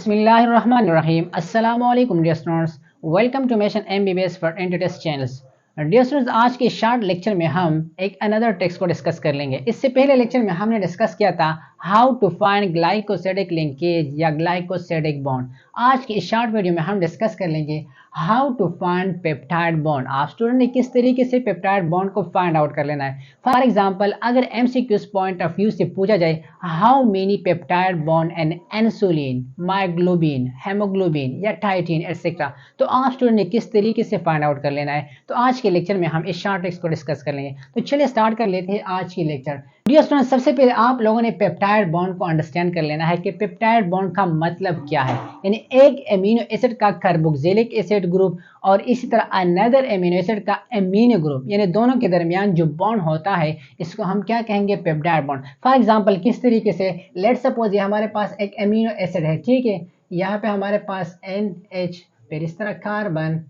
बिस्मिल्लाहिर्रहमानिर्रहीम अस्सलाम वालेकुम dear students, welcome to mission MBBS for entry test channels. Dear students, आज के शॉर्ट लेक्चर में हम एक अनदर टेक्स्ट को डिस्कस कर लेंगे। इससे पहले लेक्चर में हमने डिस्कस किया था how to find glycosidic linkage या ग्लाइकोसिडिक बॉन्ड। आज की इस शॉर्ट वीडियो में हम डिस्कस कर लेंगे how to find peptide bond. आप स्टूडेंट ने किस तरीके से पेप्टाइड बॉन्ड को फाइंड आउट कर लेना है। फॉर एग्जांपल, अगर एमसीक्यूज पॉइंट ऑफ व्यू से पूछा जाए how many peptide bond and insulin, myoglobin, haemoglobin या टाइटिन एटसेट्रा, तो आप स्टूडेंट ने किस तरीके से फाइंड आउट कर लेना है। तो आज के लेक्चर में हम इस शॉर्ट टेक्स्ट को डिस्कस कर लेंगे। तो चलिए स्टार्ट कर लेते हैं आज की लेक्चर। डियर स्टूडेंट, सबसे पहले आप लोगों ने पेप्टाइड बॉन्ड को अंडरस्टैंड कर लेना है कि पेप्टाइड बॉन्ड का मतलब क्या है। यानी एक एमिनो एसिड का कार्बोक्सिलिक एसिड ग्रुप और इसी तरह अनदर एमिनो एसिड का एमिनो ग्रुप, यानी दोनों के दरमियान जो बॉन्ड होता है इसको हम क्या कहेंगे, पेप्टाइड बॉन्ड। फॉर एग्जांपल, किस तरीके से, लेट सपोज ये हमारे पास एक एमिनो एसिड है, ठीक है। यहाँ पे हमारे पास NH, फिर इस तरह कार्बन,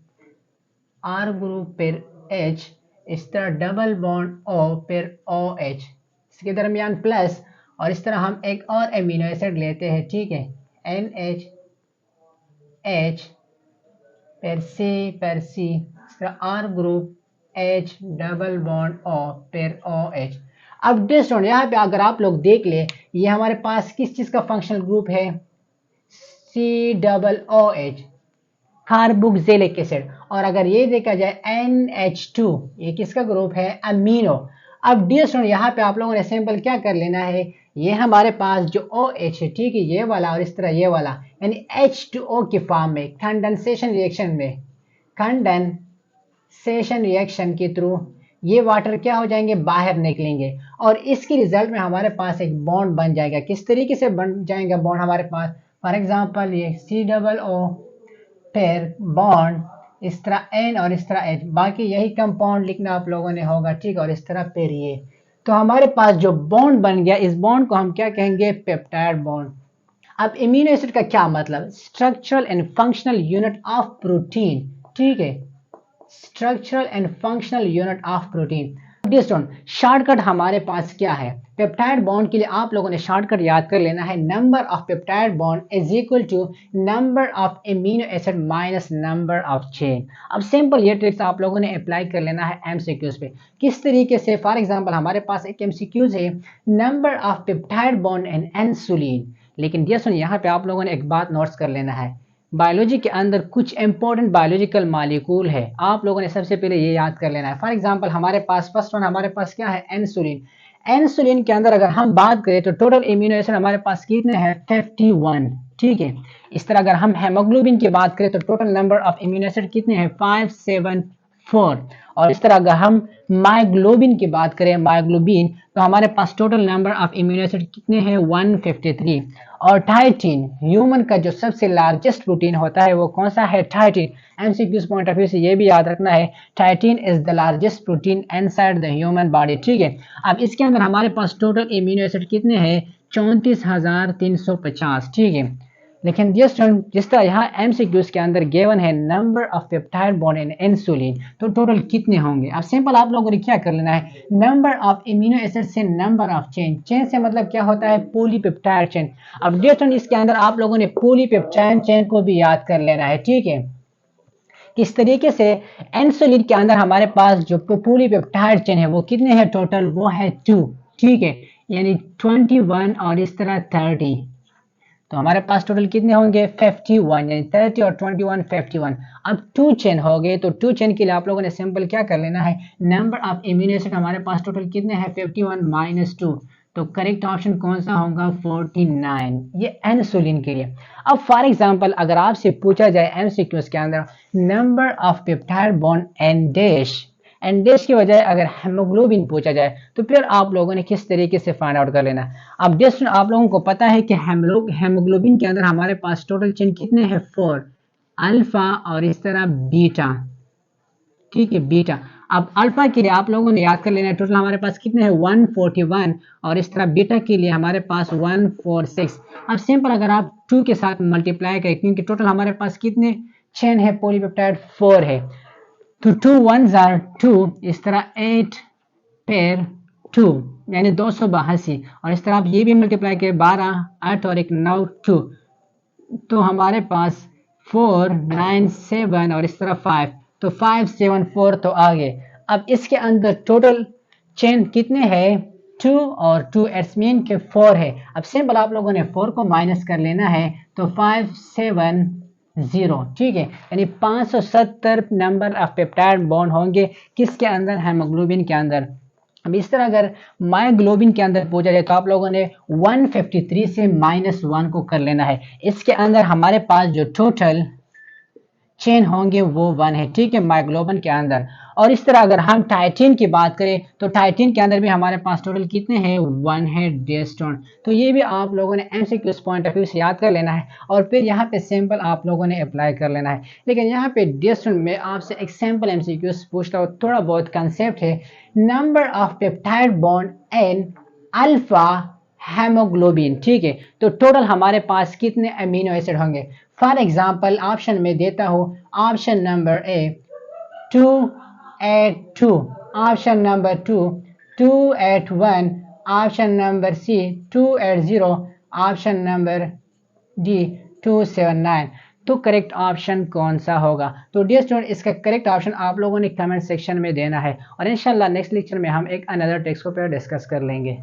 R ग्रुप, फिर H, इस तरह डबल बॉन्ड O, फिर OH, इसके दरमियान प्लस, और इस तरह हम एक और एमिनो एसिड लेते हैं, ठीक है, NH, H, फिर C, इस तरह R group, H, double bond O, फिर OH। अब डिस्टोन यहाँ पे अगर आप लोग देख ले, ये हमारे पास किस चीज का फंक्शनल ग्रुप है, COOH, कार्बोक्सिलिक एसिड। और अगर ये देखा जाए NH2, ये किसका ग्रुप है, अमीनो। अब डियर स्टूडेंट, यहाँ पे आप लोगों ने सिंपल क्या कर लेना है, ये हमारे पास जो OH है, ठीक है, ये वाला और इस तरह ये वाला, यानी H2O के फॉर्म में कंडेंसेशन रिएक्शन के थ्रू ये वाटर क्या हो जाएंगे, बाहर निकलेंगे, और इसके रिजल्ट में हमारे पास एक बॉन्ड बन जाएगा। किस तरीके से बन जाएगा बॉन्ड हमारे पास, फॉर एग्जांपल ये COO, फिर बॉन्ड इस तरह N और इस तरह H, बाकी यही कंपाउंड लिखना आप लोगों ने होगा, ठीक, और इस तरह फिर ये, तो हमारे पास जो बॉन्ड बन गया, इस बॉन्ड को हम क्या कहेंगे, पेप्टाइड बॉन्ड। अब इम्यूनो एसिड का क्या मतलब, structural and functional unit of protein, ठीक है, structural and functional unit of protein. Shortcut हमारे पास क्या है, पेप्टाइड बॉन्ड के लिए आप लोगों ने शॉर्टकट याद कर लेना है, number of peptide bond is equal to number of amino acid minus number of chain. अब सिंपल ये ट्रिक्स आप लोगों ने अप्लाई कर लेना है एमसीक्यूज पे। किस तरीके से, फॉर एग्जांपल हमारे पास एक एमसीक्यूज है, number of peptide bond and insulin. लेकिन ये सुन, यहाँ पे आप लोगों ने एक बात नोट्स कर लेना है, बायोलॉजी के अंदर कुछ इंपॉर्टेंट बायोलॉजिकल मॉलिक्यूल है, आप लोगों ने सबसे पहले ये याद कर लेना है। फॉर एग्जांपल हमारे पास फर्स्ट वन हमारे पास क्या है, इंसुलिन। इंसुलिन के अंदर अगर हम बात करें तो टोटल इम्यूनो एसिड हमारे पास कितने हैं, 51, ठीक है। इस तरह अगर हम हेमोग्लोबिन की बात करें तो total number of amino acid कितने हैं, 574। और इस तरह अगर हम मायोग्लोबिन की बात करें, मायोग्लोबिन, तो हमारे पास total number of amino acid कितने हैं, 153। और टाइटिन, ह्यूमन का जो सबसे लार्जेस्ट प्रोटीन होता है वो कौन सा है, title. MCQs point of view से ये भी याद रखना है, title is the largest protein inside the human body, ठीक है। अब इसके अंदर हमारे पास टोटल इम्यूनो एसिड कितने हैं, 34,350, ठीक है। लेकिन जिस तरह यहाँ एमसीक्यूज के अंदर गिवन है number of peptide bond in insulin, तो टोटल कितने होंगे। अब सिंपल आप लोगों ने क्या कर लेना है, नंबर ऑफ इम्यूनो एसिड से नंबर ऑफ चेन से मतलब क्या होता है, पॉलीपेप्टाइड चेन। अब डियर इसके अंदर आप लोगों ने पॉलीपेप्टाइड चेन को भी याद कर लेना है, ठीक है। किस तरीके से, इंसुलिन के अंदर हमारे पास जो पॉलीपेप्टाइड चेन है वो कितने हैं, टोटल वो है 2, ठीक है, यानी 21 और इस तरह 30, तो हमारे पास टोटल कितने होंगे, 51, यानी 30 और 21 51। अब 2 चेन हो गए, तो 2 चेन के लिए आप लोगों ने सिंपल क्या कर लेना है, नंबर ऑफ इम्यूनो एसिड हमारे पास टोटल कितने हैं, 51 माइनस 2, तो करेक्ट ऑप्शन कौन सा होगा, 49, ये इंसुलिन के लिए। अब फॉर एग्जांपल अगर आपसे पूछा जाए एमसीक्यूज के अंदर number of peptide bond and dash की बजाय अगर हेमोग्लोबिन पूछा जाए तो फिर आप लोगों ने किस तरीके से फाइंड आउट कर लेना। अब जस्ट आप लोगों को पता है कि हेमोग्लोबिन के अंदर हमारे पास टोटल चेन कितने हैं, 4, अल्फा और इस तरह बीटा, ठीक है, बीटा। अब अल्फा के लिए आप लोगों ने याद कर लेना है, टोटल हमारे पास कितने हैं, 141, और इस तरह बीटा के लिए हमारे पास 146। अब सिंपल अगर आप 2 के साथ मल्टीप्लाई करें, क्योंकि टोटल हमारे पास कितने चेन है, पॉलीपेप्टाइड 4 है, तो 2 1s are 2, इस तरह 8 पेयर 2, यानी 282, और इस तरह आप ये भी मल्टीप्लाई करें, 12 8 और एक 9 2, तो हमारे पास 4 9 7 और इस तरह 5, तो 5 7 4 तो आगे। अब इसके अंदर टोटल चेन कितने हैं 2 और 2 एट्स मीन के 4 है। अब सिंपल आप लोगों ने 4 को माइनस कर लेना है, तो 5 7 0, ठीक है, यानी 570 नंबर ऑफ पेप्टाइड बॉन्ड होंगे किसके अंदर, हेमोग्लोबिन के अंदर। अब इस तरह अगर मायोग्लोबिन के अंदर पूछा जाए तो आप लोगों ने 153 से -1 को कर लेना है। इसके अंदर हमारे पास जो टोटल चेन होंगे वो 1 है, ठीक है, मायोग्लोबिन के अंदर। और इस तरह अगर हम टाइटिन की बात करें तो टाइटिन के अंदर भी हमारे पास टोटल कितने हैं 1 है डेस्टोन। तो ये भी आप लोगों ने एमसीक्यूज पॉइंट ऑफ व्यू से याद कर लेना है और फिर यहाँ पे सिंपल आप लोगों ने अप्लाई कर लेना है। लेकिन यहाँ पे डेस्टोन में आपसे एक सिंपल एमसीक्यूज पूछता हूँ, थोड़ा बहुत कंसेप्ट है, number of peptide bond in alpha haemoglobin, ठीक है, तो टोटल हमारे पास कितने अमीनो एसिड होंगे। फॉर एग्जाम्पल ऑप्शन में देता हूं, option number A 282, option number 2 281, option number C 280, option number D 279। तो करेक्ट ऑप्शन कौन सा होगा। तो डियर स्टूडेंट इसका करेक्ट ऑप्शन आप लोगों ने कमेंट सेक्शन में देना है और इंशाल्लाह नेक्स्ट लेक्चर में हम एक अनदर टेक्स्ट को पर डिस्कस कर लेंगे।